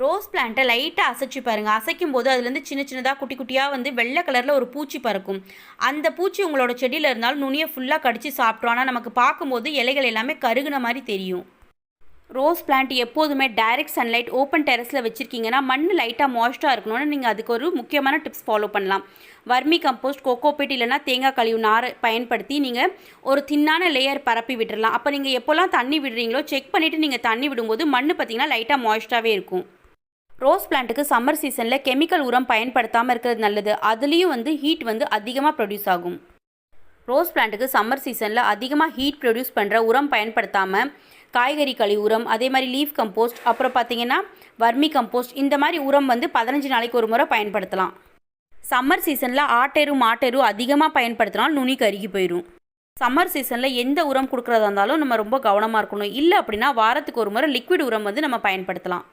Rose பிளான்ட்டை லைட்டாக அசைச்சு பாருங்கள். அசைக்கும் போது அதுலேருந்து சின்ன சின்னதாக குட்டி குட்டியாக வந்து வெள்ளை கலரில் ஒரு பூச்சி பறக்கும். அந்த பூச்சி உங்களோட செடியில் இருந்தாலும் நுனியை ஃபுல்லாக கடித்து சாப்பிட்ரும். ஆனால் நமக்கு பார்க்கும்போது இலைகள் எல்லாமே கருகுன மாதிரி தெரியும். ரோஸ் பிளான்ட் எப்போதுமே டைரக்ட் சன்லைட் ஓப்பன் டெரஸில் வச்சுருக்கீங்கன்னா மண் லைட்டாக மாய்ஸ்டாக இருக்கணும்னு நீங்கள் அதுக்கு ஒரு முக்கியமான டிப்ஸ் ஃபாலோ பண்ணலாம். வர்மி கம்போஸ்ட், கோகோபீட் இல்லைனா தேங்காய் கழிவு நார் பயன்படுத்தி நீங்கள் ஒரு தின்னான லேயர் பரப்பி விட்டுடலாம். அப்போ நீங்கள் எப்போல்லாம் தண்ணி விடுறீங்களோ செக் பண்ணிவிட்டு நீங்கள் தண்ணி விடும்போது மண் பார்த்திங்கன்னா லைட்டாக மாய்ஸ்டாகவே இருக்கும். ரோஸ் பிளான்ட்டுக்கு சம்மர் சீசனில் கெமிக்கல் உரம் பயன்படுத்தாமல் இருக்கிறது நல்லது. அதுலேயும் வந்து ஹீட் வந்து அதிகமாக ப்ரொடியூஸ் ஆகும். ரோஸ் பிளான்ட்டுக்கு சம்மர் சீசனில் அதிகமாக ஹீட் ப்ரொடியூஸ் பண்ணுற உரம் பயன்படுத்தாமல் காய்கறி கழிவு உரம், அதே மாதிரி லீஃப் கம்போஸ்ட், அப்புறம் பார்த்திங்கன்னா வர்மி கம்போஸ்ட், இந்த மாதிரி உரம் வந்து 15 நாளைக்கு ஒரு முறை பயன்படுத்தலாம். சம்மர் சீசனில் ஆட்டெரு மாட்டெரு அதிகமாக பயன்படுத்தினாலும் நுனி கருகி போயிடும். சம்மர் சீசனில் எந்த உரம் கொடுக்குறதா இருந்தாலும் நம்ம ரொம்ப கவனமாக இருக்கணும். இல்லை அப்படின்னா வாரத்துக்கு ஒரு முறை லிக்விட் உரம் வந்து நம்ம பயன்படுத்தலாம்.